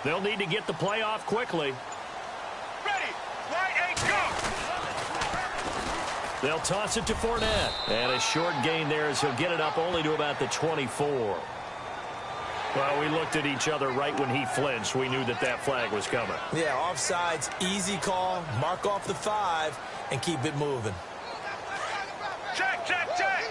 They'll need to get the play off quickly. Ready, right, 8, go! They'll toss it to Fournette. And a short gain there as he'll get it up only to about the 24. Well, we looked at each other right when he flinched. We knew that that flag was coming. Yeah, offsides, easy call. Mark off the 5 and keep it moving. Check, check, check!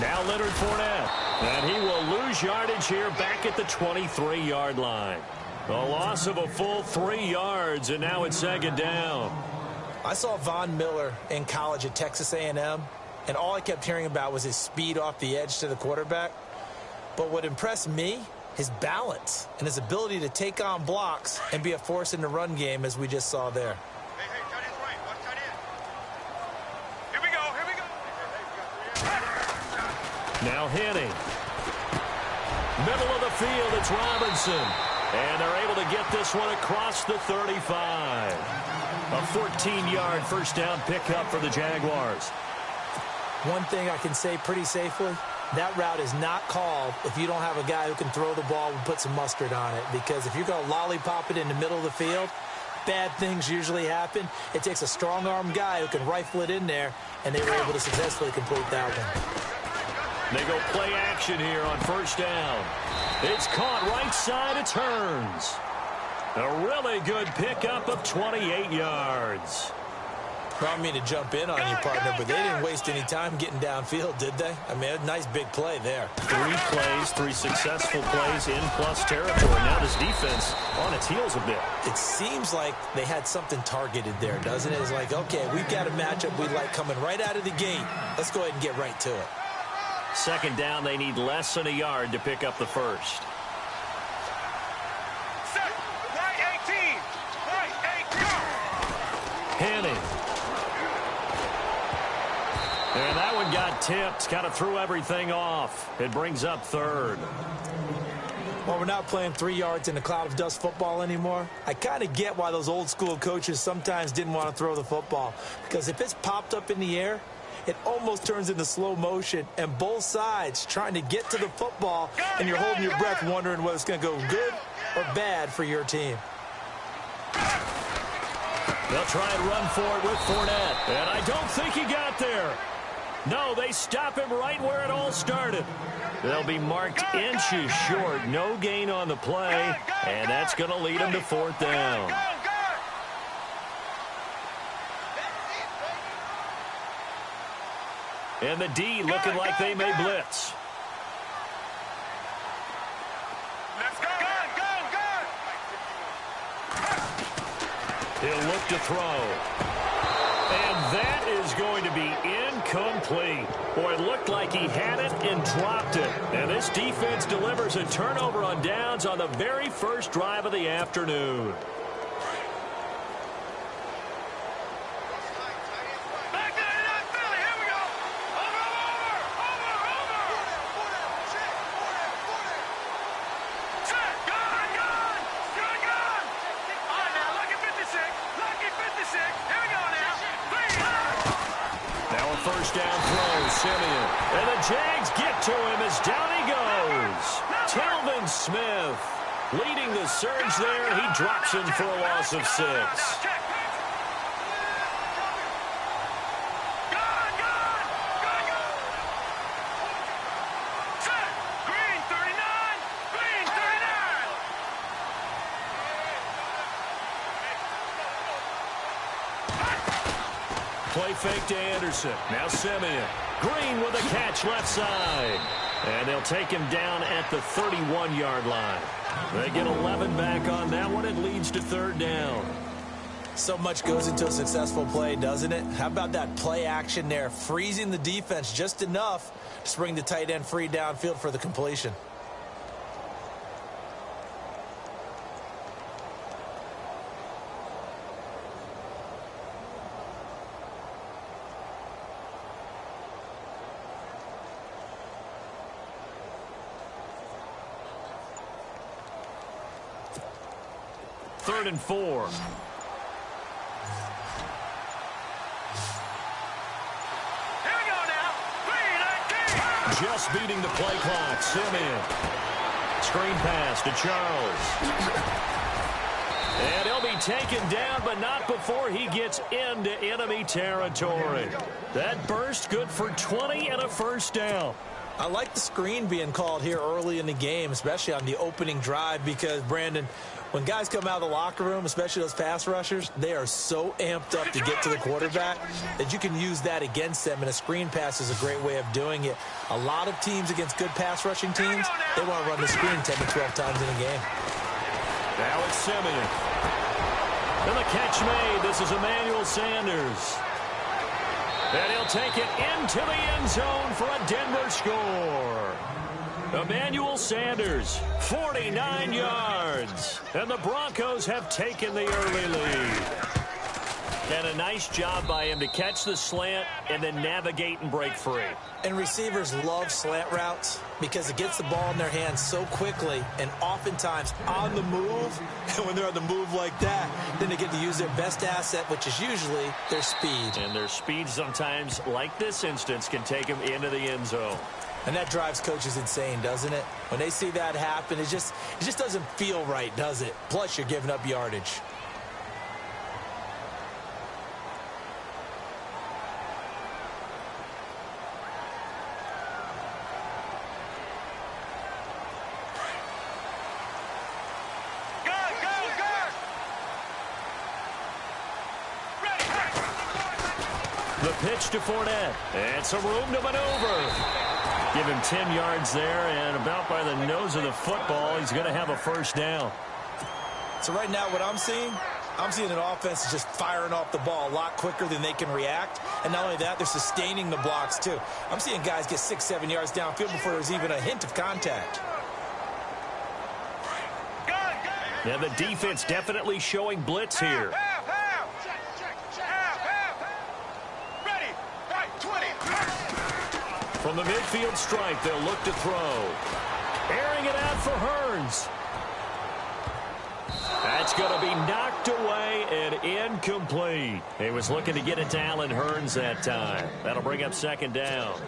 Now Leonard Fournette. And he will lose yardage here back at the 23-yard line. A loss of a full 3 yards, and now it's 2nd down. I saw Von Miller in college at Texas A&M, and all I kept hearing about was his speed off the edge to the quarterback. But what impressed me, his balance and his ability to take on blocks and be a force in the run game, as we just saw there. Hey, tight end's right. Watch tight end. Here we go, here we go. Now Henning. Middle of the field, it's Robinson. And they're able to get this one across the 35. A 14-yard first down pickup for the Jaguars. One thing I can say pretty safely, that route is not called if you don't have a guy who can throw the ball and put some mustard on it. Because if you're going to lollipop it in the middle of the field, bad things usually happen. It takes a strong-arm guy who can rifle it in there, and they were able to successfully complete that one. They go play action here on first down. It's caught right side, it turns. A really good pickup of 28 yards. I don't mean to jump in on you, partner, but they didn't waste any time getting downfield, did they? I mean, a nice big play there. 3 plays, 3 successful plays in plus territory. Now this defense on its heels a bit. It seems like they had something targeted there, doesn't it? It's like, okay, we've got a matchup we like coming right out of the gate. Let's go ahead and get right to it. 2nd down, they need less than a yard to pick up the first. Set, right 18, right 8, go! Henning. And that one got tipped, kind of threw everything off. It brings up 3rd. Well, we're not playing 3 yards in a cloud of dust football anymore. I kind of get why those old school coaches sometimes didn't want to throw the football. Because if it's popped up in the air, it almost turns into slow motion, and both sides trying to get to the football, and you're holding your breath wondering whether it's going to go good or bad for your team. They'll try and run for it with Fournette, and I don't think he got there. No, they stop him right where it all started. They'll be marked inches short, no gain on the play, and that's going to lead them to 4th down. And the D looking like they may blitz. Let's go, go! He'll look to throw. And that is going to be incomplete. Boy, it looked like he had it and dropped it. And this defense delivers a turnover on downs on the very first drive of the afternoon. First down throw, Simeon. And the Jags get to him as down he goes. Telvin Smith leading the surge there. He drops him for a loss of 6. Play fake to Anderson. Now Simeon. Green with a catch left side. And they'll take him down at the 31-yard line. They get 11 back on that one. It leads to 3rd down. So much goes into a successful play, doesn't it? How about that play action there? Freezing the defense just enough to bring the tight end free downfield for the completion. Third and 4. Just beating the play clock. Simeon. Screen pass to Charles. And he'll be taken down, but not before he gets into enemy territory. That burst good for 20 and a first down. I like the screen being called here early in the game, especially on the opening drive, because, Brandon, when guys come out of the locker room, especially those pass rushers, they are so amped up to get to the quarterback that you can use that against them, and a screen pass is a great way of doing it. A lot of teams against good pass rushing teams, they want to run the screen 10 to 12 times in a game. Now it's Simeon. And the catch made. This is Emmanuel Sanders. And he'll take it into the end zone for a Denver score. Emmanuel Sanders, 49 yards. And the Broncos have taken the early lead. And a nice job by him to catch the slant and then navigate and break free. And receivers love slant routes because it gets the ball in their hands so quickly and oftentimes on the move. And when they're on the move like that, then they get to use their best asset, which is usually their speed. And their speed sometimes, like this instance, can take them into the end zone. And that drives coaches insane, doesn't it? When they see that happen, it just doesn't feel right, does it? Plus, you're giving up yardage. The pitch to Fournette. It's a room to maneuver. Give him 10 yards there, and about by the nose of the football, he's going to have a first down. So right now what I'm seeing an offense is just firing off the ball a lot quicker than they can react. And not only that, they're sustaining the blocks too. I'm seeing guys get 6-7 yards downfield before there's even a hint of contact. And the defense definitely showing blitz here. From the midfield stripe, they'll look to throw. Airing it out for Hearns. That's going to be knocked away and incomplete. He was looking to get it to Allen Hearns that time. That'll bring up second down.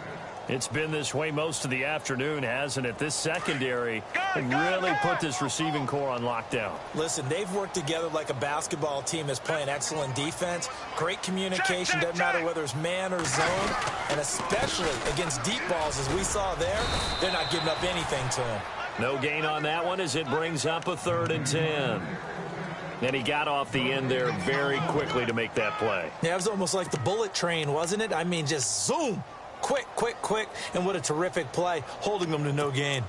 It's been this way most of the afternoon, hasn't it? This secondary really put this receiving core on lockdown. Listen, they've worked together like a basketball team that's playing excellent defense. Great communication, doesn't matter whether it's man or zone. And especially against deep balls, as we saw there, they're not giving up anything to him. No gain on that one as it brings up a 3rd and 10. And he got off the end there very quickly to make that play. Yeah, it was almost like the bullet train, wasn't it? I mean, just zoom. Quick, quick, quick, and what a terrific play, holding them to no gain.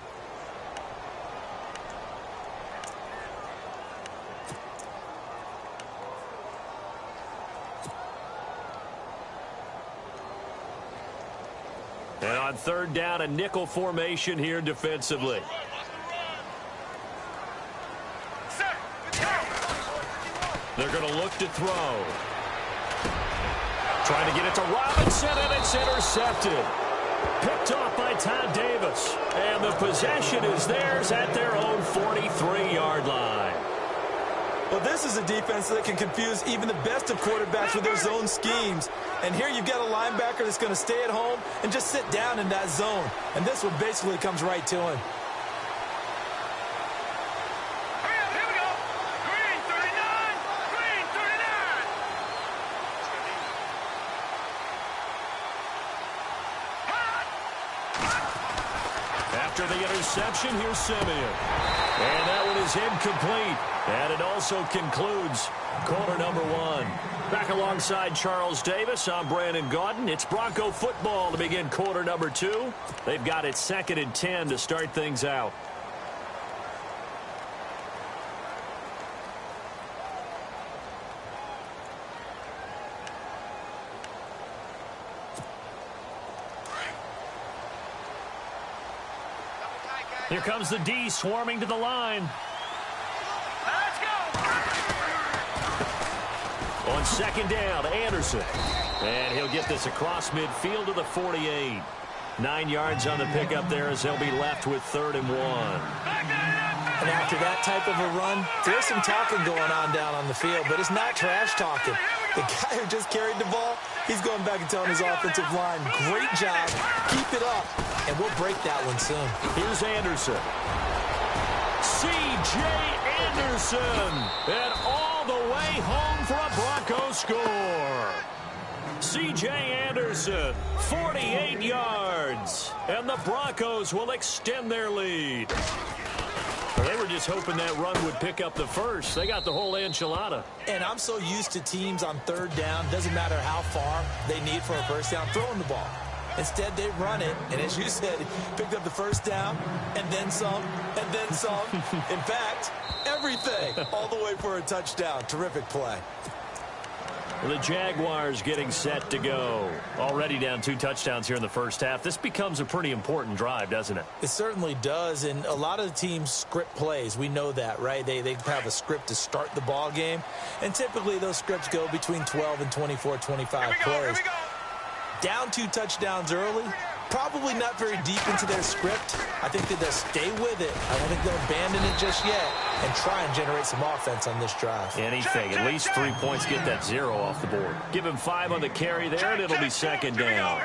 And on 3rd down, a nickel formation here defensively. They're going to look to throw. Trying to get it to Robinson, and it's intercepted. Picked off by Todd Davis. And the possession is theirs at their own 43-yard line. Well, this is a defense that can confuse even the best of quarterbacks with their zone schemes. And here you've got a linebacker that's going to stay at home and just sit down in that zone. And this one basically comes right to him. After the interception, here's Simeon. And that one is incomplete. And it also concludes quarter number 1. Back alongside Charles Davis, I'm Brandon Gaudin. It's Bronco football to begin quarter number 2. They've got it 2nd and 10 to start things out. Here comes the D swarming to the line. Let's go. On 2nd down, Anderson. And he'll get this across midfield to the 48. 9 yards on the pickup there as they'll be left with 3rd and 1. And after that type of a run, there's some talking going on down on the field, but it's not trash talking. The guy who just carried the ball, he's going back and telling his offensive line, great job, keep it up. and we'll break that one soon. Here's Anderson. C.J. Anderson. And all the way home for a Broncos score. C.J. Anderson, 48 yards. And the Broncos will extend their lead. They were just hoping that run would pick up the first. They got the whole enchilada. And I'm so used to teams on third down, doesn't matter how far they need for a first down, throwing the ball. Instead, they run it, and as you said, picked up the first down, and then some, and then some. In fact, everything, all the way for a touchdown. Terrific play. The Jaguars getting set to go. Already down 2 touchdowns here in the first half. This becomes a pretty important drive, doesn't it? It certainly does, and a lot of the teams script plays. We know that, right? They have a script to start the ball game, and typically those scripts go between 12 and 24, 25 plays. Down 2 touchdowns early, probably not very deep into their script. I think that they'll stay with it. I don't think they'll abandon it just yet and try and generate some offense on this drive. Anything, at least 3 points, get that 0 off the board. Give him 5 on the carry there, and it'll be second down.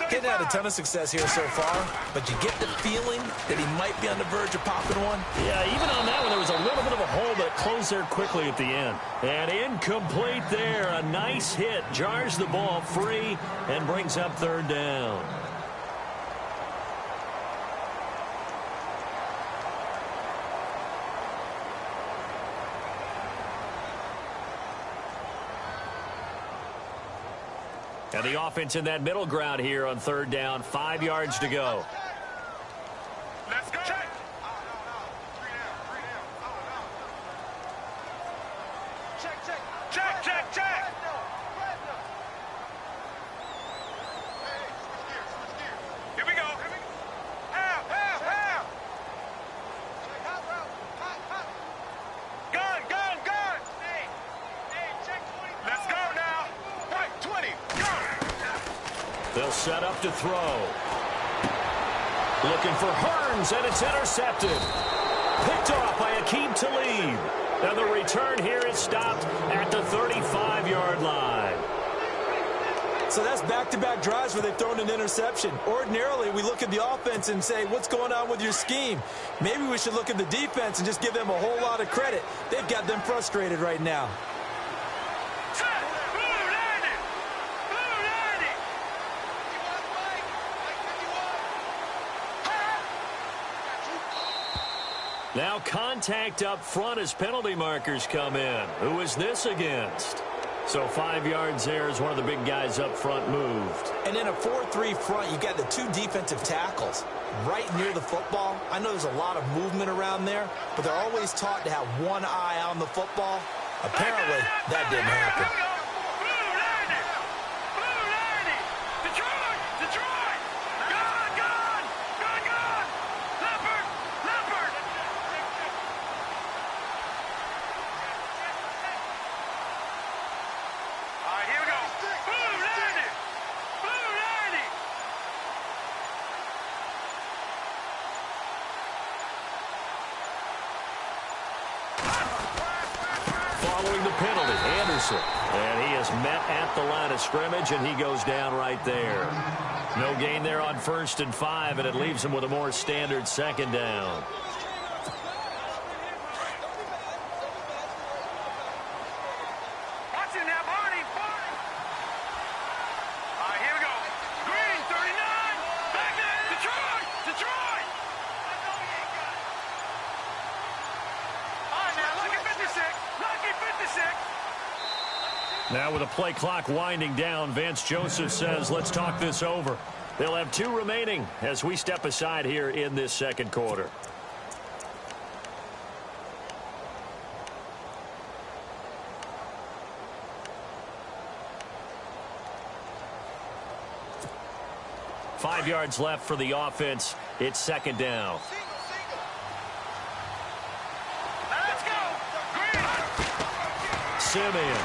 Getting had a ton of success here so far, but you get the feeling that he might be on the verge of popping one. Yeah, even on that one, there was a little bit of a hole that closed there quickly at the end. And incomplete there. A nice hit. Jars the ball free and brings up third down. And the offense in that middle ground here on third down. 5 yards to go. Let's go. Check. Check. Here we go. Half. Gun. Let's go now. Right, 20. Go. They'll set up to throw. Looking for Hearns, and it's intercepted. Picked off by Aqib Talib. And the return here is stopped at the 35-yard line. So that's back-to-back drives where they've thrown an interception. Ordinarily, we look at the offense and say, what's going on with your scheme? Maybe we should look at the defense and just give them a whole lot of credit. They've got them frustrated right now. Now contact up front as penalty markers come in. Who is this against? So 5 yards there as one of the big guys up front moved. And in a 4-3 front, you got the 2 defensive tackles right near the football. I know there's a lot of movement around there, but they're always taught to have one eye on the football. Apparently, that didn't happen. Following the penalty, Anderson. And he is met at the line of scrimmage, and he goes down right there. No gain there on 1st and 5, and it leaves him with a more standard second down. Watch it now, Barney. All right, here we go. Green, 39. Back there. Detroit. All right, now, look at 56. Now with the play clock winding down, Vance Joseph says, let's talk this over. They'll have 2 remaining as we step aside here in this second quarter. Five yards left for the offense. It's second down. Let's go. Simeon.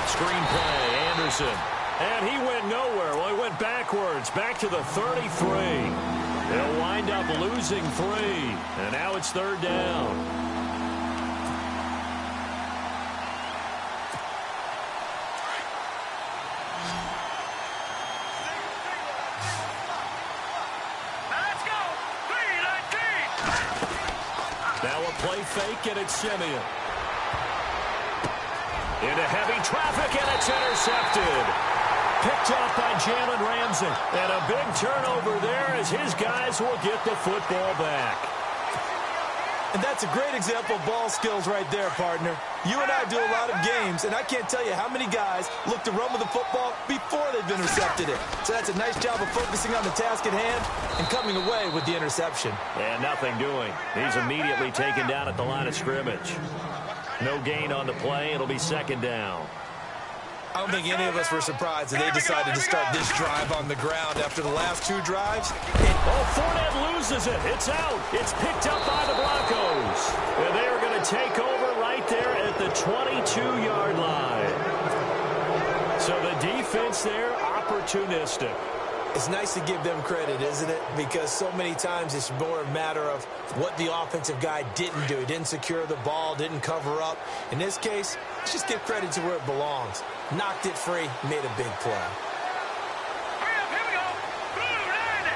Screen play, Anderson. And he went nowhere. Well, he went backwards, back to the 33. They'll wind up losing 3. And now it's third down. Now a play fake, and it's Simeon. Into heavy traffic, and it's intercepted. Picked off by Jalen Ramsey. And a big turnover there as his guys will get the football back. And that's a great example of ball skills right there, partner. You and I do a lot of games, and I can't tell you how many guys look to run with the football before they've intercepted it. So that's a nice job of focusing on the task at hand and coming away with the interception. And nothing doing. He's immediately taken down at the line of scrimmage. No gain on the play. It'll be second down. I don't think any of us were surprised that they decided to start this drive on the ground after the last two drives. Oh, Fournette loses it. It's out. It's picked up by the Broncos. And they are going to take over right there at the 22-yard line. So the defense there, opportunistic. It's nice to give them credit, isn't it? Because so many times it's more a matter of what the offensive guy didn't do. He didn't secure the ball, didn't cover up. In this case, let's just give credit to where it belongs. Knocked it free, made a big play. Here we go. Blue 90.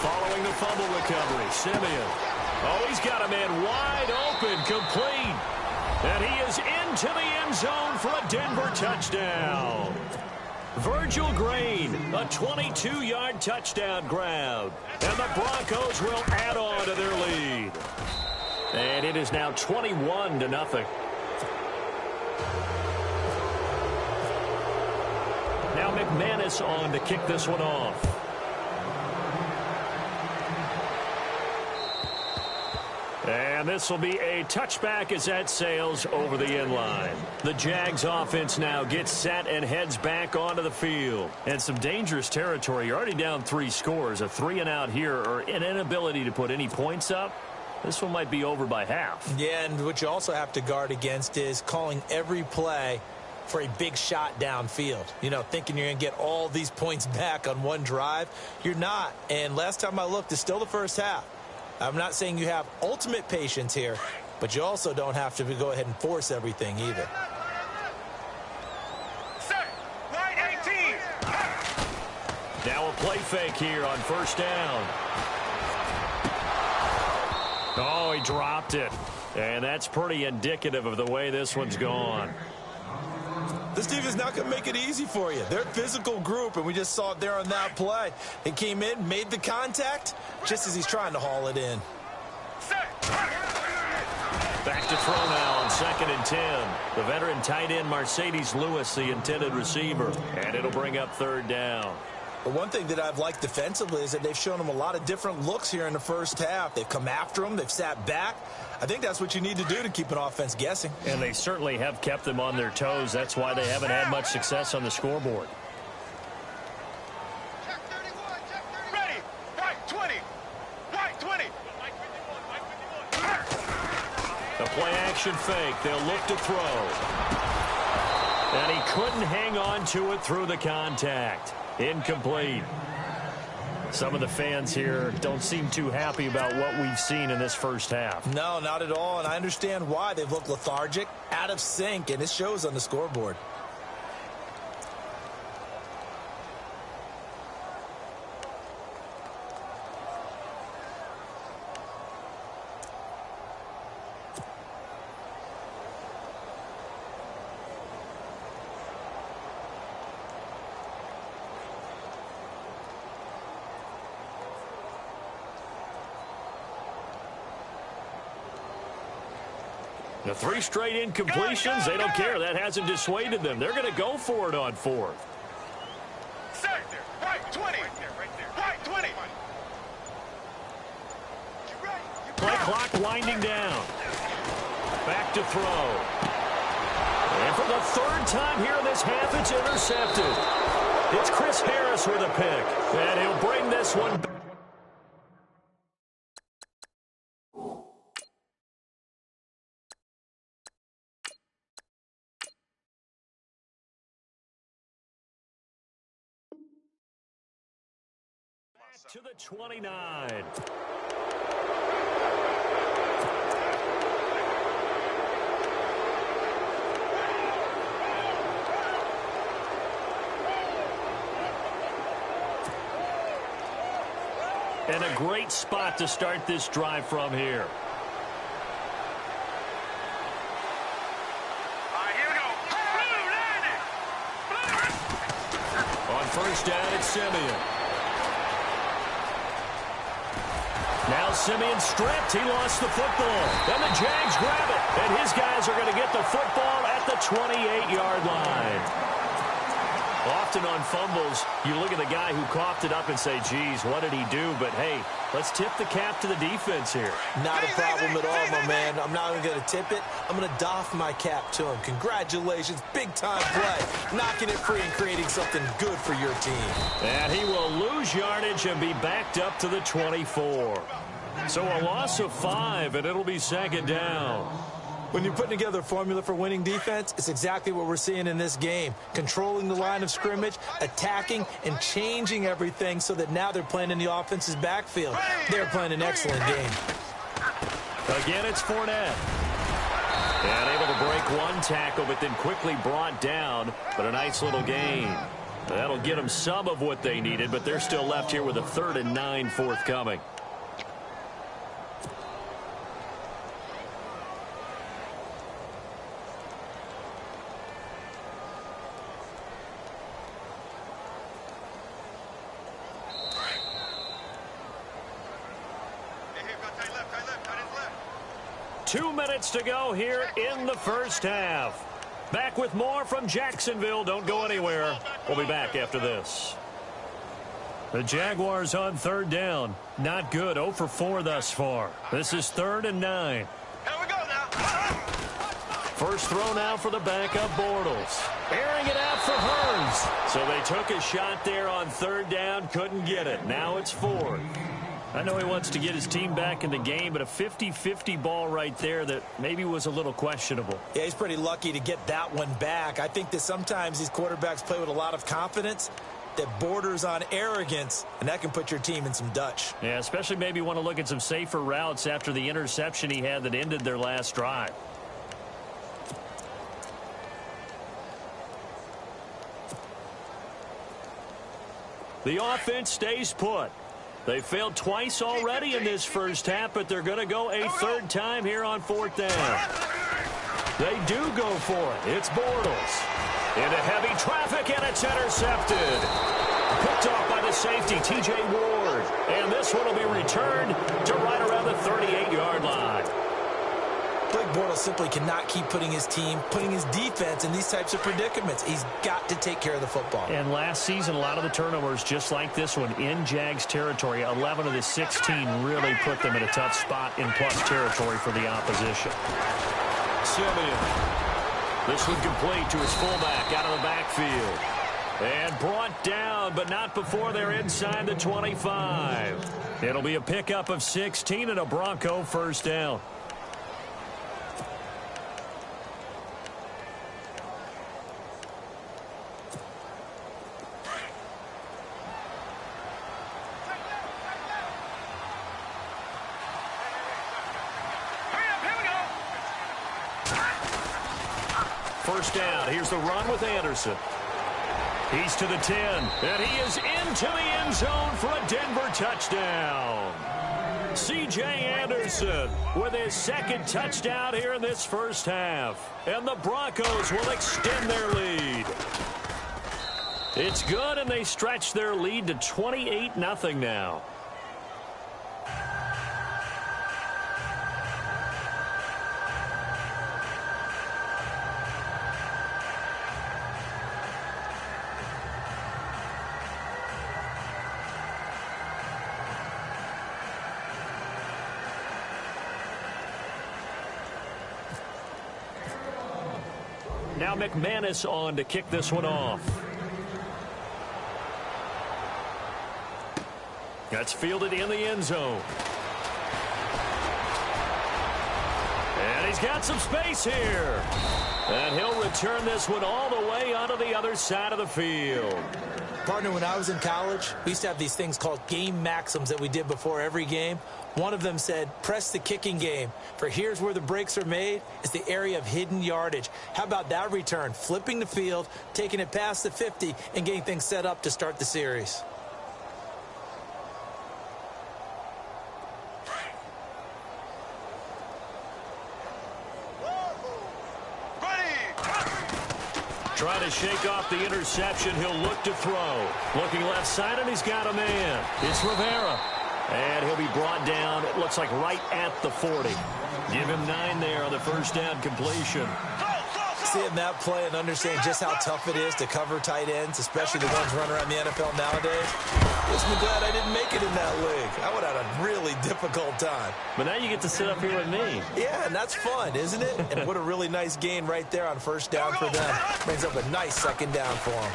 Following the fumble recovery, Simeon. Oh, he's got a man wide open, complete. And he is into the end zone for a Denver touchdown. Virgil Green, a 22-yard touchdown grab. And the Broncos will add on to their lead. And it is now 21-0. Now McManus on to kick this one off. And this will be a touchback as that sails over the end line. The Jags offense now gets set and heads back onto the field. And some dangerous territory. You're already down 3 scores. A 3-and-out here or an inability to put any points up. This one might be over by half. Yeah, and what you also have to guard against is calling every play for a big shot downfield. You know, thinking you're going to get all these points back on one drive. You're not. And last time I looked, it's still the first half. I'm not saying you have ultimate patience here, but you also don't have to go ahead and force everything either. Set. Right 18. Now a play fake here on first down. Oh, he dropped it. And that's pretty indicative of the way this one's gone. This team is not going to make it easy for you. They're a physical group, and we just saw it there on that play. They came in, made the contact, just as he's trying to haul it in. Back to throw now on 2nd and 10. The veteran tight end Mercedes Lewis, the intended receiver. And it'll bring up 3rd down. But one thing that I've liked defensively is that they've shown them a lot of different looks here in the first half. They've come after them. They've sat back. I think that's what you need to do to keep an offense guessing. And they certainly have kept them on their toes. That's why they haven't had much success on the scoreboard. Check 31. Check 30. Ready. Right 20. Right 20. The play action fake. They'll look to throw. And he couldn't hang on to it through the contact. Incomplete. Some of the fans here don't seem too happy about what we've seen in this first half. No, not at all, and I understand why. They've looked lethargic, out of sync, and it shows on the scoreboard. The 3 straight incompletions, they don't care. That hasn't dissuaded them. They're going to go for it on 4th. Set. Right 20. Right there. Right 20. Play clock winding down. Back to throw. And for the 3rd time here in this half, it's intercepted. It's Chris Harris with a pick. And he'll bring this one back. To the 29. And a great spot to start this drive from here. Here we go. Blue, On first down, it's Simeon. Now Simeon stripped. He lost the football. Then the Jags grab it. And his guys are going to get the football at the 28-yard line. Often on fumbles, you look at the guy who coughed it up and say, geez, what did he do? But, hey, let's tip the cap to the defense here. Not a problem at all, my man. I'm not even going to tip it. I'm going to doff my cap to him. Congratulations. Big-time play. Knocking it free and creating something good for your team. And he will lose yardage and be backed up to the 24. So a loss of 5, and it'll be second down. When you're putting together a formula for winning defense, it's exactly what we're seeing in this game. Controlling the line of scrimmage, attacking, and changing everything so that now they're playing in the offense's backfield. They're playing an excellent game. Again, it's Fournette. And able to break one tackle, but then quickly brought down. But a nice little gain. That'll get them some of what they needed, but they're still left here with a 3rd and 9 forthcoming. tight end left. 2 minutes to go here in the first half. Back with more from Jacksonville. Don't go anywhere. We'll be back after this. The Jaguars on 3rd down. Not good. 0 for 4 thus far. This is 3rd and 9. Here we go now. First throw now for the backup Bortles. Airing it out for Hurns. So they took a shot there on 3rd down. Couldn't get it. Now it's 4th. I know he wants to get his team back in the game, but a 50-50 ball right there that maybe was a little questionable. Yeah, he's pretty lucky to get that one back. I think that sometimes these quarterbacks play with a lot of confidence that borders on arrogance, and that can put your team in some Dutch. Yeah, especially maybe want to look at some safer routes after the interception he had that ended their last drive. The offense stays put. They failed twice already in this first half, but they're going to go a 3rd time here on 4th down. They do go for it. It's Bortles. Into heavy traffic, and it's intercepted. Picked off by the safety, T.J. Ward. And this one will be returned to right around the 38-yard line. Blake Bortles simply cannot keep putting his team, putting his defense in these types of predicaments. He's got to take care of the football. And last season, a lot of the turnovers, just like this one, in Jags territory. 11 of the 16 really put them in a tough spot in plus territory for the opposition. Simeon. This one complete to his fullback out of the backfield. And brought down, but not before they're inside the 25. It'll be a pickup of 16 and a Bronco first down. First down. Here's the run with Anderson. He's to the 10, and he is into the end zone for a Denver touchdown. C.J. Anderson with his 2nd touchdown here in this first half. And the Broncos will extend their lead. It's good, and they stretch their lead to 28-0 now. Now McManus on to kick this one off. That's fielded in the end zone. And he's got some space here. And he'll return this one all the way onto the other side of the field. Partner, when I was in college, we used to have these things called game maxims that we did before every game. One of them said, press the kicking game. For here's where the breaks are made. It's the area of hidden yardage. How about that return? Flipping the field, taking it past the 50, and getting things set up to start the series. Trying to shake off the interception. He'll look to throw. Looking left side, and he's got a man. It's Rivera. And he'll be brought down, it looks like right at the 40. Give him 9 there on the first down completion. Seeing that play and understanding just how tough it is to cover tight ends, especially the ones running around the NFL nowadays, makes me glad I didn't make it in that league. I would have had a really difficult time. But now you get to sit up here with me. Yeah, and that's fun, isn't it? And what a really nice gain right there on first down for them. Brings up a nice second down for them.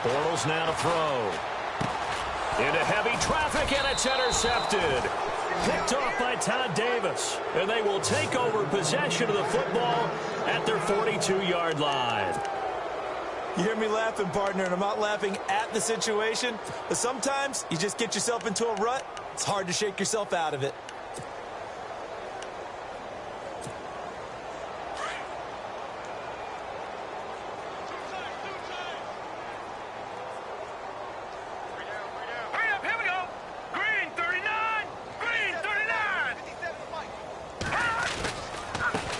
Bortles now to throw. Into heavy traffic, and it's intercepted. Picked off by Todd Davis. And they will take over possession of the football at their 42-yard line. You hear me laughing, partner, and I'm not laughing at the situation, but sometimes you just get yourself into a rut. It's hard to shake yourself out of it.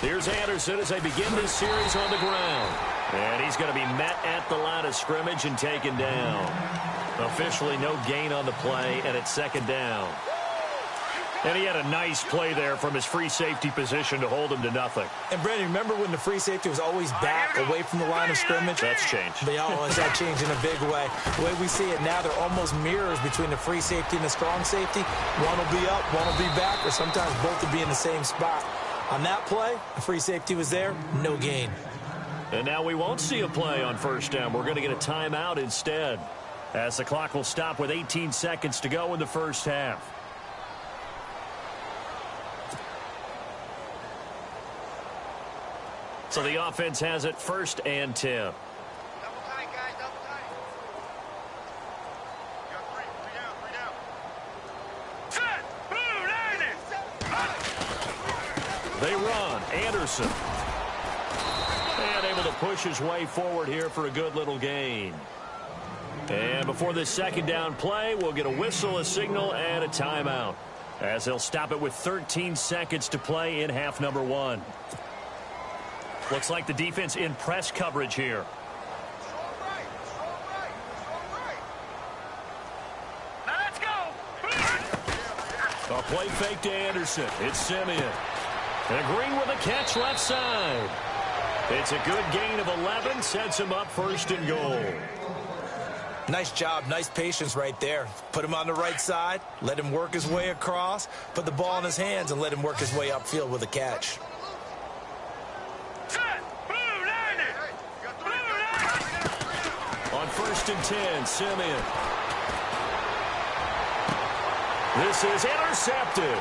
Here's Anderson as they begin this series on the ground. And he's going to be met at the line of scrimmage and taken down. Officially no gain on the play, and it's second down. And he had a nice play there from his free safety position to hold him to nothing. And, Brandon, remember when the free safety was always back away from the line of scrimmage? That's changed. They always have changed in a big way. The way we see it now, they're almost mirrors between the free safety and the strong safety. One will be up, one will be back, or sometimes both will be in the same spot. On that play, the free safety was there, no gain. And now we won't see a play on first down. We're going to get a timeout instead, as the clock will stop with 18 seconds to go in the first half. So the offense has it first and 10. Double tight, guys, double tight. You got three down. Set! Boom, 90! They run. Anderson. And able to push his way forward here for a good little gain. And before this second down play, we'll get a whistle, a signal, and a timeout, as they'll stop it with 13 seconds to play in half number 1. Looks like the defense in press coverage here. Strong right, strong right, strong right. Now let's go. A play fake to Anderson. It's Simeon. And Green with a catch left side. It's a good gain of 11. Sets him up first and goal. Nice job, nice patience right there. Put him on the right side, let him work his way across, put the ball in his hands, and let him work his way upfield with a catch. Set! Boom, 90! On first and 10, Simeon. This is intercepted.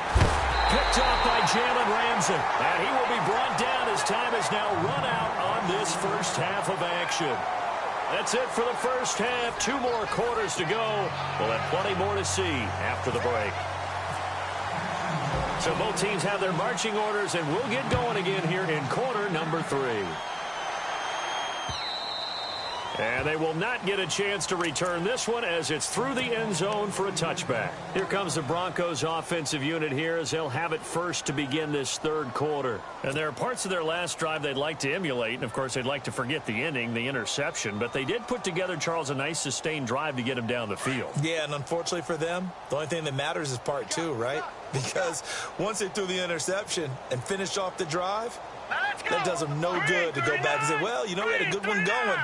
Picked off by Jalen Ramsey. And he will be brought down as time has now run out on this first half of action. That's it for the first half. 2 more quarters to go. We'll have plenty more to see after the break. So both teams have their marching orders, and we'll get going again here in quarter number 3. And they will not get a chance to return this one as it's through the end zone for a touchback. Here comes the Broncos offensive unit here as they'll have it first to begin this third quarter. And there are parts of their last drive they'd like to emulate. And, of course, they'd like to forget the ending, the interception. But they did put together, Charles, a nice sustained drive to get him down the field. Yeah, and unfortunately for them, the only thing that matters is part 2, right? Because once they threw the interception and finished off the drive, that does them no good to go back and say, well, you know, we had a good one going.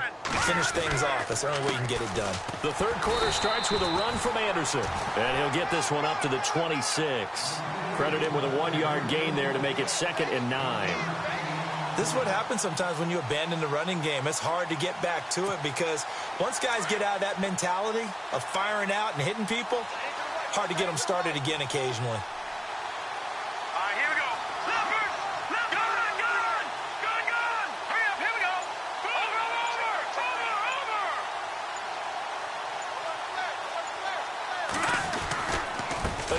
Finish things off. That's the only way you can get it done. The third quarter starts with a run from Anderson. And he'll get this one up to the 26. Credit him with a 1-yard gain there to make it 2nd and 9. This is what happens sometimes when you abandon the running game. It's hard to get back to it because once guys get out of that mentality of firing out and hitting people, hard to get them started again occasionally.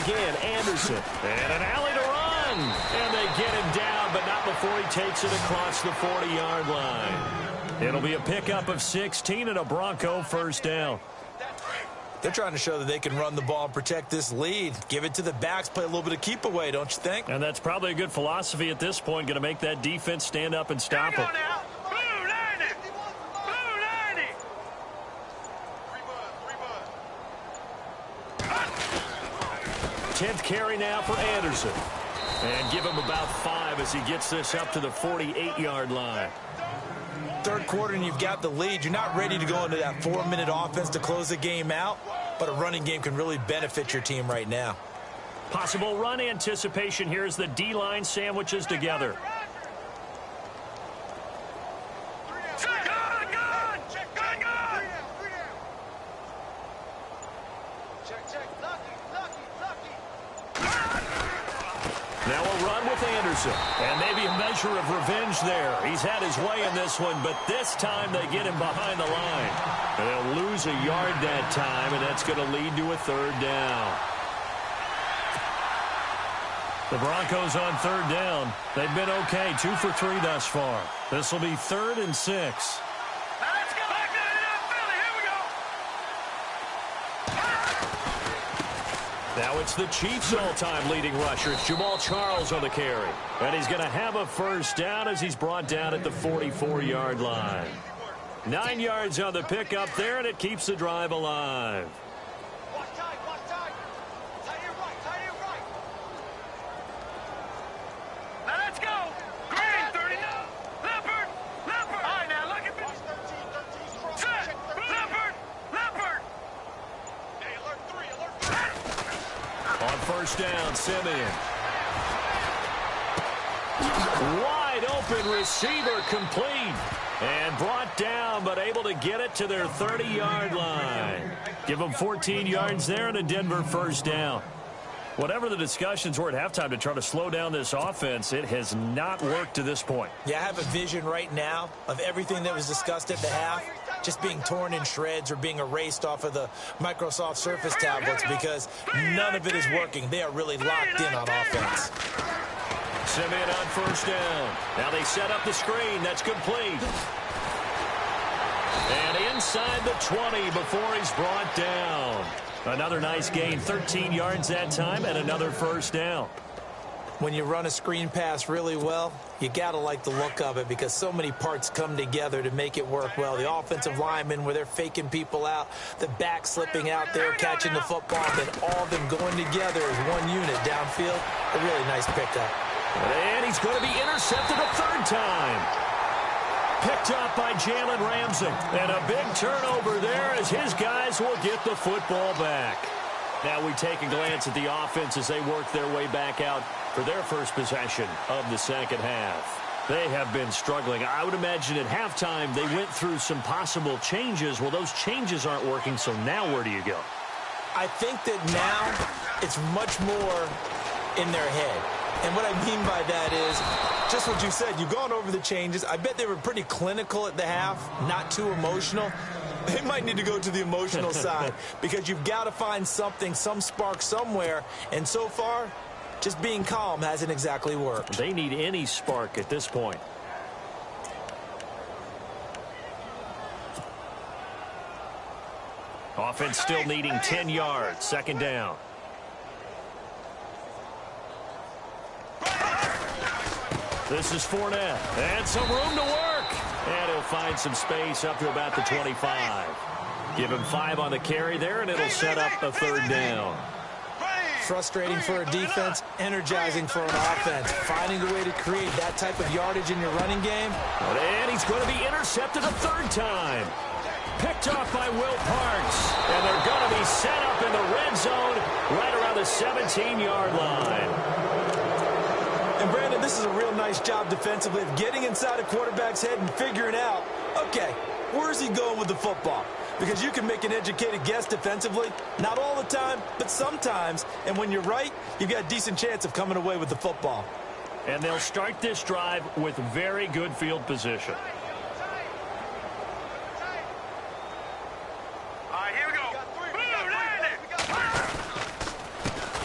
Again, Anderson. And an alley to run. And they get him down, but not before he takes it across the 40-yard line. It'll be a pickup of 16 and a Bronco first down. They're trying to show that they can run the ball and protect this lead. Give it to the backs, play a little bit of keep away, don't you think? And that's probably a good philosophy at this point, going to make that defense stand up and stop them. 10th carry now for Anderson. And give him about 5 as he gets this up to the 48-yard line. Third quarter and you've got the lead. You're not ready to go into that 4-minute offense to close the game out, but a running game can really benefit your team right now. Possible run anticipation here as the D-line sandwiches together. Now a run with Anderson. And maybe a measure of revenge there. He's had his way in this one, but this time they get him behind the line. And they'll lose a yard that time, and that's going to lead to a third down. The Broncos on third down. They've been okay, 2 for 3 thus far. This will be 3rd and 6. Now it's the Chiefs' all-time leading rusher. It's Jamal Charles on the carry. And he's going to have a first down as he's brought down at the 44-yard line. 9 yards on the pickup there, and it keeps the drive alive. First down, Simeon. Wide open receiver complete. And brought down, but able to get it to their 30-yard line. Give them 14 yards there and a Denver first down. Whatever the discussions were at halftime to try to slow down this offense, it has not worked to this point. Yeah, I have a vision right now of everything that was discussed at the half just being torn in shreds or being erased off of the Microsoft Surface tablets because none of it is working. They are really locked in on offense. Simeon on first down. Now they set up the screen. That's complete. And inside the 20 before he's brought down. Another nice gain, 13 yards that time, and another first down. When you run a screen pass really well, you got to like the look of it because so many parts come together to make it work well. The offensive linemen, where they're faking people out, the back slipping out there, catching the football, then all of them going together as one unit downfield. A really nice pickup. And he's going to be intercepted a third time. Picked up by Jalen Ramsey. And a big turnover there as his guys will get the football back. Now we take a glance at the offense as they work their way back out for their first possession of the second half. They have been struggling. I would imagine at halftime they went through some possible changes. Well, those changes aren't working, so now where do you go? I think that now it's much more in their head. And what I mean by that is just what you said. You've gone over the changes. I bet they were pretty clinical at the half, not too emotional. They might need to go to the emotional side because you've got to find something, some spark somewhere. And so far, just being calm hasn't exactly worked. They need any spark at this point. Offense still needing 10 yards. Second down. This is Fournette. And some room to work. And he'll find some space up to about the 25. Give him 5 on the carry there, and it'll set up a third down. Frustrating for a defense, energizing for an offense. Finding a way to create that type of yardage in your running game. And he's going to be intercepted a third time. Picked off by Will Parks. And they're going to be set up in the red zone right around the 17-yard line. And, Brandon, this is a real nice job defensively of getting inside a quarterback's head and figuring out, okay, where's he going with the football? Because you can make an educated guess defensively, not all the time, but sometimes. And when you're right, you've got a decent chance of coming away with the football. And they'll start this drive with very good field position.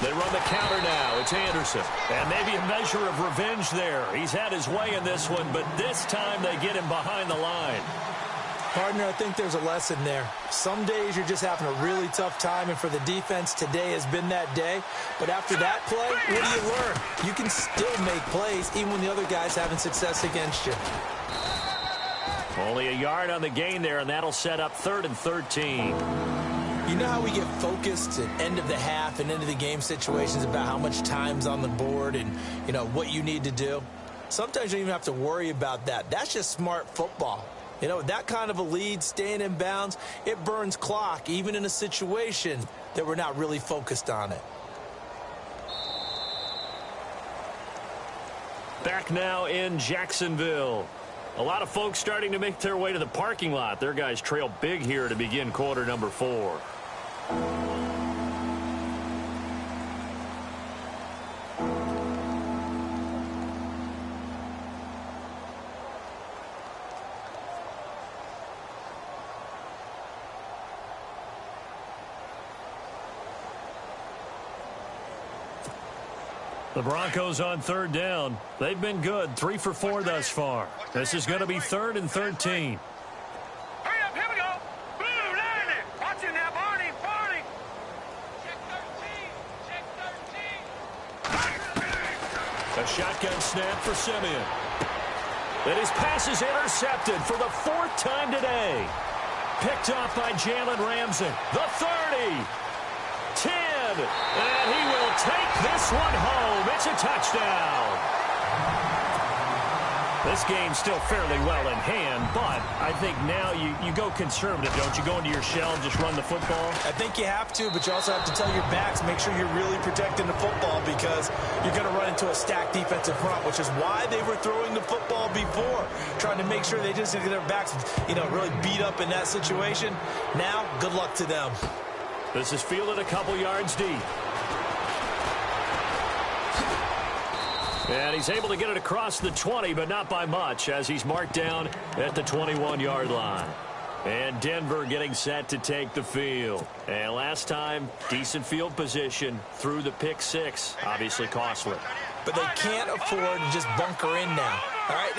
They run the counter now. It's Anderson. And maybe a measure of revenge there. He's had his way in this one, but this time they get him behind the line. Partner, I think there's a lesson there. Some days you're just having a really tough time, and for the defense, today has been that day. But after that play, what do you learn? You can still make plays even when the other guy's having success against you. Only a yard on the gain there, and that'll set up 3rd and 13. You know how we get focused at end of the half and into the game situations about how much time's on the board and, you know, what you need to do? Sometimes you don't even have to worry about that. That's just smart football. You know, that kind of a lead, staying in bounds, it burns clock, even in a situation that we're not really focused on it. Back now in Jacksonville. A lot of folks starting to make their way to the parking lot. Their guys trail big here to begin quarter number 4. The Broncos on third down. They've been good, 3 for 4 thus far. This is going to be 3rd and 13. Hurry up, here we go. Blue, landing. Watch it now, Barney, Barney. Check 13, check 13. A shotgun snap for Simeon. And his pass is intercepted for the 4th time today. Picked off by Jalen Ramsey. The 30. 10. And he will take this one home. It's a touchdown. This game's still fairly well in hand, but I think now you go conservative, don't you? Go into your shell and just run the football? I think you have to, but you also have to tell your backs, make sure you're really protecting the football because you're going to run into a stacked defensive front, which is why they were throwing the football before, trying to make sure they just get their backs, you know, really beat up in that situation. Now, good luck to them. This is fielded a couple yards deep. And he's able to get it across the 20, but not by much, as he's marked down at the 21-yard line. And Denver getting set to take the field. And last time, decent field position through the pick 6. Obviously costly. But they can't afford to just bunker in now. All right,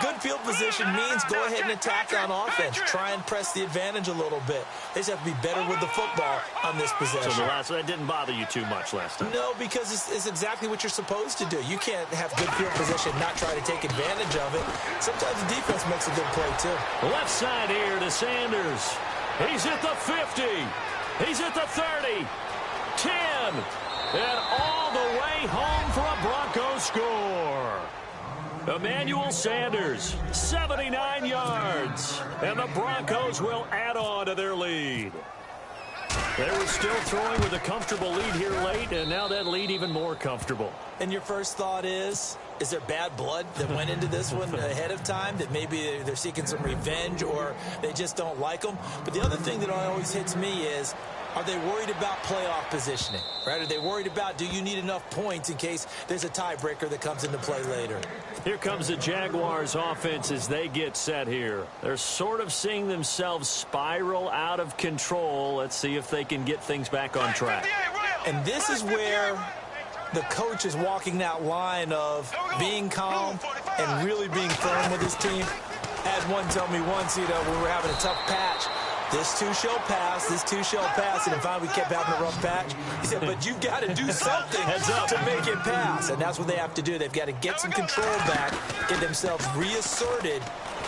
good field position means go ahead and attack on offense. Try and press the advantage a little bit. They just have to be better with the football on this possession. So that didn't bother you too much last time? No, because it's exactly what you're supposed to do. You can't have good field position and not try to take advantage of it. Sometimes the defense makes a good play, too. Left side here to Sanders. He's at the 50. He's at the 30. 10. And all the way home for a Broncos score. Emmanuel Sanders, 79 yards. And the Broncos will add on to their lead. They were still throwing with a comfortable lead here late, and now that lead even more comfortable. And your first thought is there bad blood that went into this one ahead of time, that maybe they're seeking some revenge or they just don't like them? But the other thing that always hits me is, are they worried about playoff positioning, right? Are they worried about, do you need enough points in case there's a tiebreaker that comes into play later? Here comes the Jaguars offense as they get set here. They're sort of seeing themselves spiral out of control. Let's see if they can get things back on track. And this is where the coach is walking that line of being calm and really being firm with his team. I had one tell me once, you know, when we were having a tough patch, this too shall pass, this too shall pass, and finally we kept having a rough patch. He said, but you've got to do something to make it pass, and that's what they have to do. They've got to get some control back, get themselves reasserted,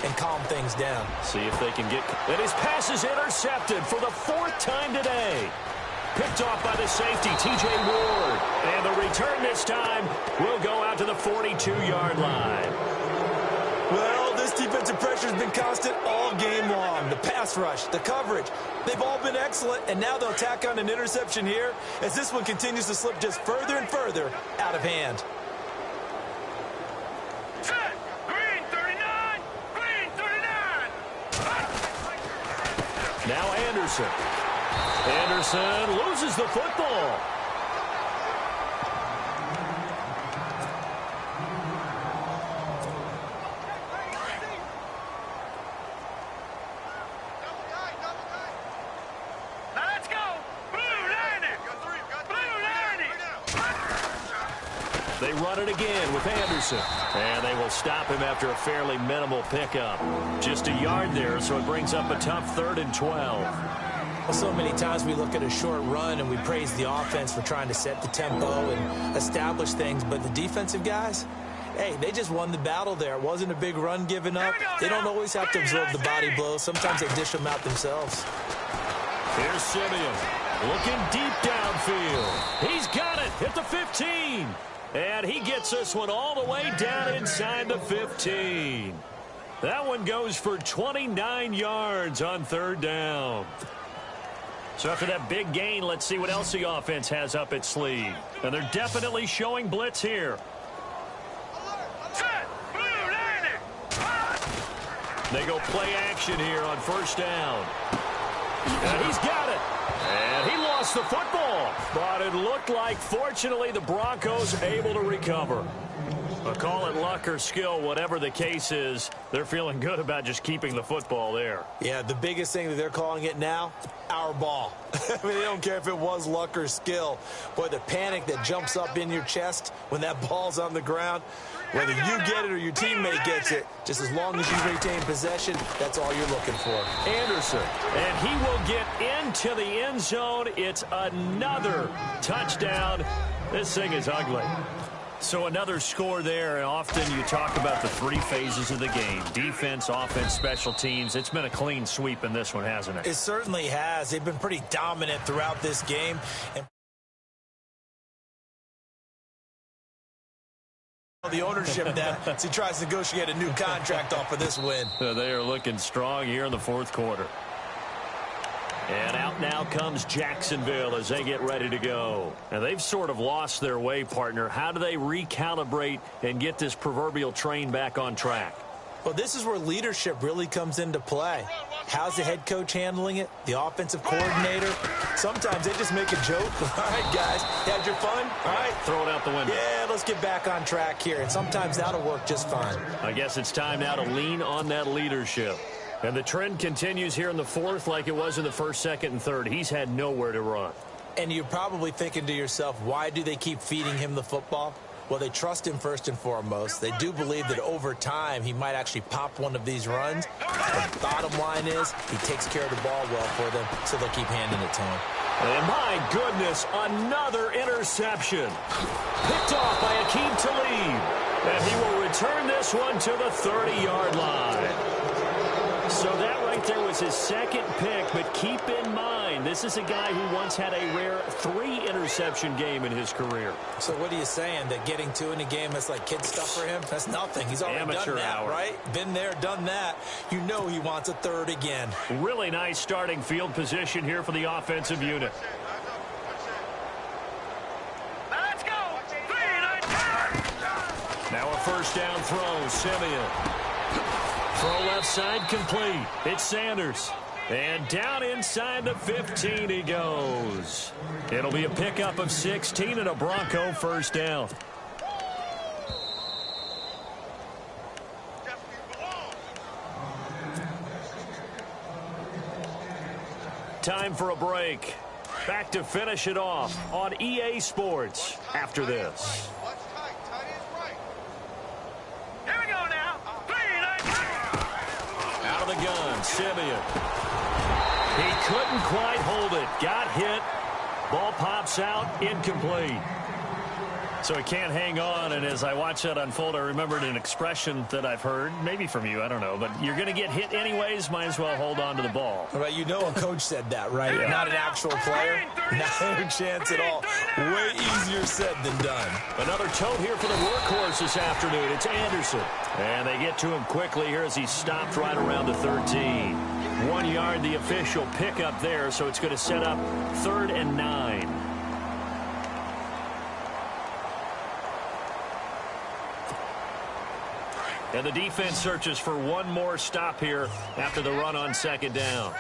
and calm things down. See if they can get... And his pass is intercepted for the 4th time today. Picked off by the safety, T.J. Ward. And the return this time will go out to the 42-yard line. Well, this defensive pressure has been constant all game long. The pass rush, the coverage, they've all been excellent, and now they'll tack on an interception here as this one continues to slip just further and further out of hand. Green 39! Green 39! Now Anderson. Anderson loses the football. They run it again with Anderson. And they will stop him after a fairly minimal pickup. Just a yard there, so it brings up a tough 3rd and 12. Well, so many times we look at a short run and we praise the offense for trying to set the tempo and establish things, but the defensive guys, hey, they just won the battle there. It wasn't a big run given up. They don't always have to absorb the body blows. Sometimes they dish them out themselves. Here's Simeon looking deep downfield. He's got it at the 15. And he gets this one all the way down inside the 15. That one goes for 29 yards on third down. So after that big gain, let's see what else the offense has up its sleeve. And they're definitely showing blitz here. They go play action here on first down. And he's got it. And he lost the football. But it looked like, fortunately, the Broncos able to recover. But call it luck or skill, whatever the case is, they're feeling good about just keeping the football there. Yeah, the biggest thing that they're calling it now, our ball. I mean, they don't care if it was luck or skill. Boy, the panic that jumps up in your chest when that ball's on the ground, whether you get it or your teammate gets it, just as long as you retain possession, that's all you're looking for. Anderson, and he will get into the end zone. It's another touchdown. This thing is ugly. So another score there, and often you talk about the three phases of the game. Defense, offense, special teams. It's been a clean sweep in this one, hasn't it? It certainly has. They've been pretty dominant throughout this game. And the ownership that as he tries to negotiate a new contract off of this win. They are looking strong here in the fourth quarter. And out now comes Jacksonville as they get ready to go. And they've sort of lost their way, partner. How do they recalibrate and get this proverbial train back on track? Well, this is where leadership really comes into play. How's the head coach handling it? The offensive coordinator? Sometimes they just make a joke. All right, guys, you had your fun? All right. Throw it out the window. Yeah, let's get back on track here. And sometimes that'll work just fine. I guess it's time now to lean on that leadership. And the trend continues here in the fourth like it was in the first, second, and third. He's had nowhere to run. And you're probably thinking to yourself, why do they keep feeding him the football? Well, they trust him first and foremost. They do believe that over time he might actually pop one of these runs. The bottom line is he takes care of the ball well for them, so they'll keep handing it to him. And my goodness, another interception. Picked off by Akeem Talib. And he will return this one to the 30-yard line. So that right there was his second pick, but keep in mind, this is a guy who once had a rare 3-interception game in his career. So what are you saying, that getting 2 in a game is like kid stuff for him? That's nothing. He's already done that, right? Been there, done that. You know he wants a third again. Really nice starting field position here for the offensive unit. Let's go. Now a first down throw, Simeon. Throw left side complete. It's Sanders. And down inside the 15 he goes. It'll be a pickup of 16 and a Bronco first down. Time for a break. Back to finish it off on EA Sports after this. Out of the gun, Simeon. He couldn't quite hold it. Got hit. Ball pops out, incomplete. So he can't hang on, and as I watch that unfold, I remembered an expression that I've heard, maybe from you, I don't know, but you're going to get hit anyways, might as well hold on to the ball. Right, you know a coach said that, right? Yeah. Not an actual player. Not a chance at all. Way easier said than done. Another tote here for the workhorse this afternoon. It's Anderson. And they get to him quickly here as he stopped right around the 13. 1 yard, the official pickup there, so it's going to set up 3rd and 9. And the defense searches for one more stop here after the run on second down.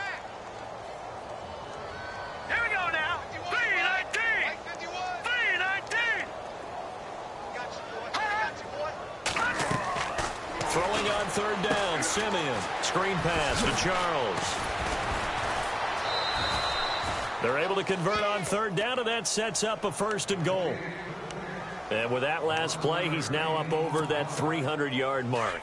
Here we go now. 319. 319. Throwing on third down, Simeon. Screen pass to Charles. They're able to convert on third down, and that sets up a 1st and goal. And with that last play, he's now up over that 300-yard mark.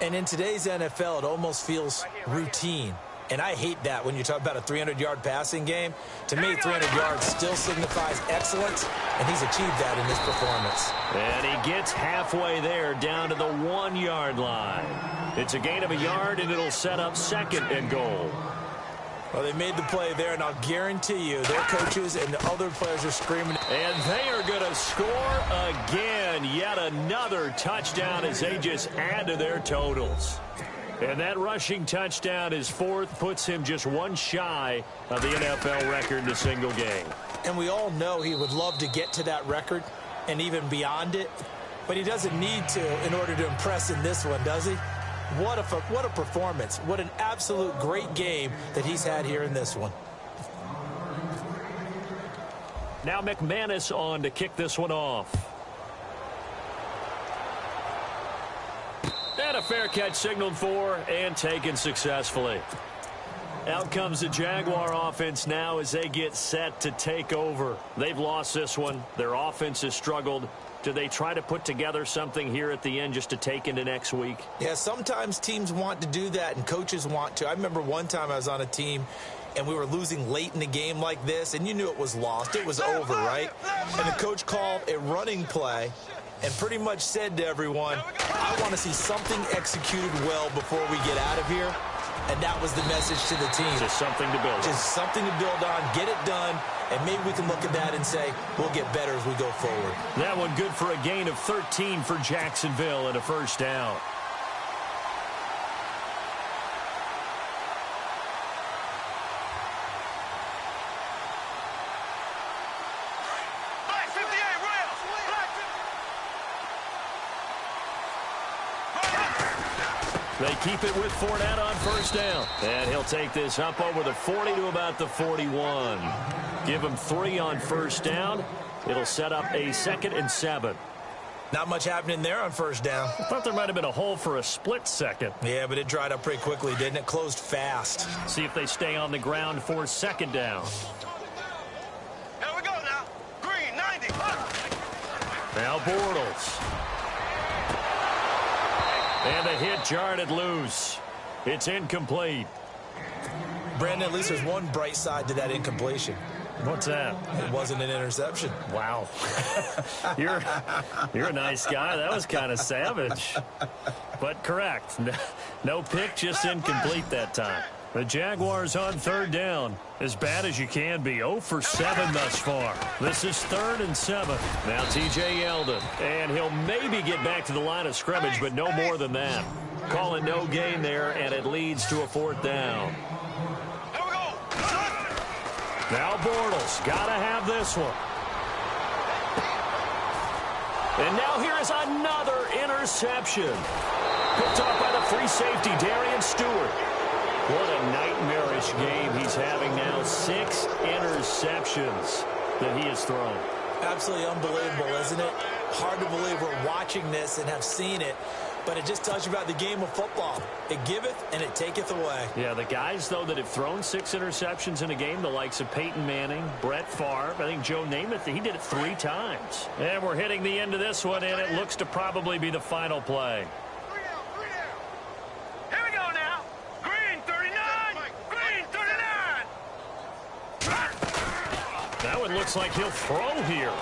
And in today's NFL, it almost feels routine. And I hate that when you talk about a 300-yard passing game. To me, 300 yards still signifies excellence, and he's achieved that in this performance. And he gets halfway there, down to the 1-yard line. It's a gain of a yard, and it'll set up 2nd and goal. Well, they made the play there, and I'll guarantee you their coaches and the other players are screaming. And they are going to score again. Yet another touchdown as they just add to their totals. And that rushing touchdown, his fourth, puts him just one shy of the NFL record in a single game. And we all know he would love to get to that record and even beyond it. But he doesn't need to in order to impress in this one, does he? What a performance. What an absolute great game that he's had here in this one. Now McManus on to kick this one off. And a fair catch signaled for and taken successfully. Out comes the Jaguar offense now as they get set to take over. They've lost this one. Their offense has struggled. Do they try to put together something here at the end just to take into next week? Yeah, sometimes teams want to do that and coaches want to. I remember one time I was on a team and we were losing late in the game like this, and you knew it was lost. It was over, right? And the coach called a running play and pretty much said to everyone, I want to see something executed well before we get out of here. And that was the message to the team. Just something to build on. Just something to build on, get it done, and maybe we can look at that and say, we'll get better as we go forward. That one good for a gain of 13 for Jacksonville and a first down. They keep it with Fournette on first down. And he'll take this up over the 40 to about the 41. Give him 3 on first down. It'll set up a 2nd and 7. Not much happening there on first down. I thought there might have been a hole for a split second. Yeah, but it dried up pretty quickly, didn't it? Closed fast. See if they stay on the ground for 2nd down. Here we go now. Green, 90. Now Bortles. And the hit jarred it loose. It's incomplete. Brandon, at least there's one bright side to that incompletion. What's that? It wasn't an interception. Wow. You're a nice guy. That was kind of savage. But correct. No pick, just incomplete that time. The Jaguars on 3rd down. As bad as you can be. 0 for 7 thus far. This is 3rd and 7. Now T.J. Yeldon. And he'll maybe get back to the line of scrimmage, but no more than that. Call it no gain there, and it leads to a 4th down. Here we go. Now Bortles. Gotta have this one. And now here is another interception. Picked off by the free safety, Darian Stewart. What a nightmarish game he's having now. 6 interceptions that he has thrown. Absolutely unbelievable, isn't it? Hard to believe we're watching this and have seen it, but it just tells you about the game of football. It giveth and it taketh away. Yeah, the guys, though, that have thrown 6 interceptions in a game, the likes of Peyton Manning, Brett Favre, I think Joe Namath, he did it 3 times. And we're hitting the end of this one, and it looks to probably be the final play. Here we go now. Green, 39. Green, 39. That one looks like he'll throw here.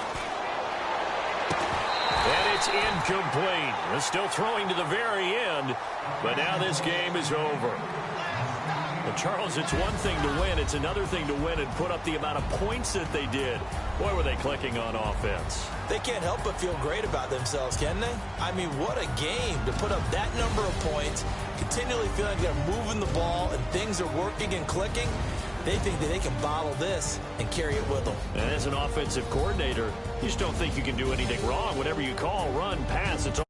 And it's incomplete. They're still throwing to the very end, but now this game is over. But Charles, it's one thing to win. It's another thing to win and put up the amount of points that they did. Boy, were they clicking on offense. They can't help but feel great about themselves, can they? I mean, what a game to put up that number of points, continually feeling they're moving the ball and things are working and clicking. They think that they can bottle this and carry it with them. And as an offensive coordinator, you just don't think you can do anything wrong. Whatever you call, run, pass, it's